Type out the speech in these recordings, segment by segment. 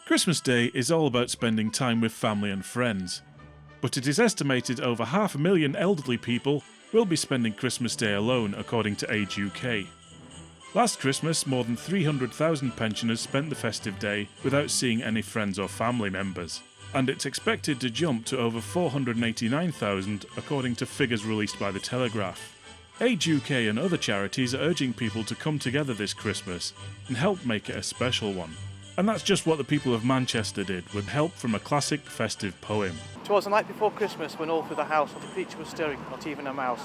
Christmas Day is all about spending time with family and friends, but it is estimated over 500,000 elderly people will be spending Christmas Day alone, according to Age UK. Last Christmas, more than 300,000 pensioners spent the festive day without seeing any friends or family members, and it's expected to jump to over 489,000 according to figures released by The Telegraph. Age UK and other charities are urging people to come together this Christmas and help make it a special one. And that's just what the people of Manchester did, with help from a classic festive poem. 'Twas the night before Christmas when all through the house not a creature was stirring, not even a mouse.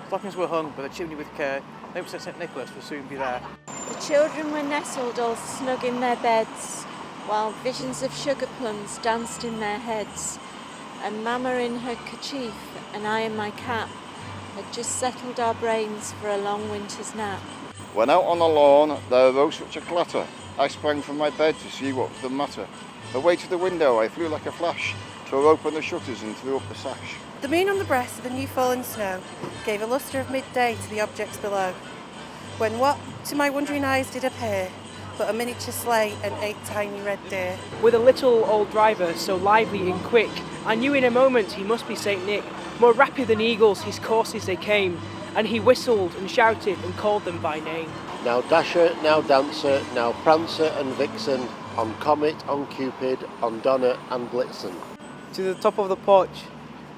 Stockings were hung by the chimney with care, hopes that St Nicholas would soon be there. The children were nestled all snug in their beds, while visions of sugar plums danced in their heads. And Mama in her kerchief and I in my cap had just settled our brains for a long winter's nap. When out on the lawn there arose such a clatter, I sprang from my bed to see what was the matter. Away to the window I flew like a flash, tore open the shutters and threw up the sash. The moon on the breast of the new fallen snow gave a lustre of midday to the objects below, when what to my wondering eyes did appear but a miniature sleigh and 8 tiny red deer. With a little old driver so lively and quick, I knew in a moment he must be St Nick. More rapid than eagles his courses they came, and he whistled and shouted and called them by name. Now Dasher, now Dancer, now Prancer and Vixen, on Comet, on Cupid, on Donner and Blitzen. To the top of the porch,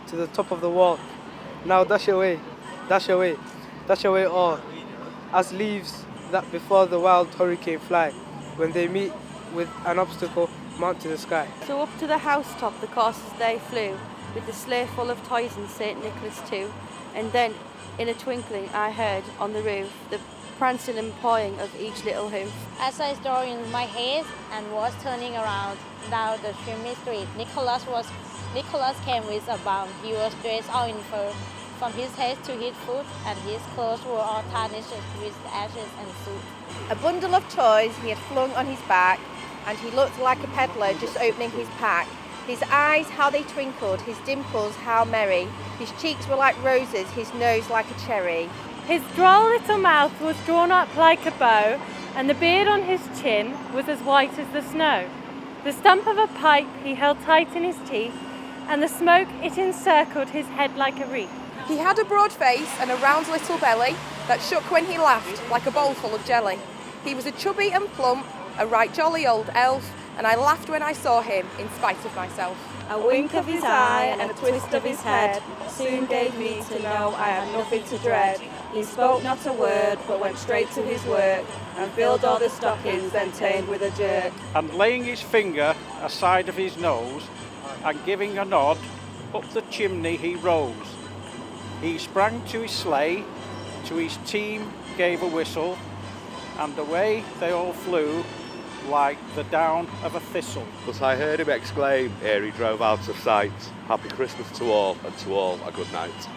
to the top of the walk, now dash away, dash away, dash away all, as leaves that before the wild hurricane fly, when they meet with an obstacle mount to the sky. So up to the housetop the coursers they flew, with the sleigh full of toys and St Nicholas too. And then, in a twinkling, I heard on the roof the prancing and pawing of each little hoof. As I stood in my head and was turning around down the chimney street, Nicholas came with a bound. He was dressed all in fur, from his head to his foot, and his clothes were all tarnished with ashes and soot. A bundle of toys he had flung on his back, and he looked like a peddler just opening his pack. His eyes, how they twinkled, his dimples, how merry. His cheeks were like roses, his nose like a cherry. His droll little mouth was drawn up like a bow, and the beard on his chin was as white as the snow. The stump of a pipe he held tight in his teeth, and the smoke it encircled his head like a wreath. He had a broad face and a round little belly that shook when he laughed like a bowl full of jelly. He was a chubby and plump, a right jolly old elf, and I laughed when I saw him in spite of myself. A wink of his eye and a twist of his head soon gave me to know I had nothing to dread. He spoke not a word, but went straight to his work, and filled all the stockings, then turned with a jerk. And laying his finger aside of his nose, and giving a nod, up the chimney he rose. He sprang to his sleigh, to his team gave a whistle, and away they all flew, like the down of a thistle. But I heard him exclaim, ere he drove out of sight, Happy Christmas to all, and to all a good night.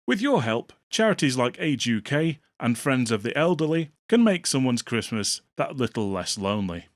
With your help, charities like Age UK and Friends of the Elderly can make someone's Christmas that little less lonely.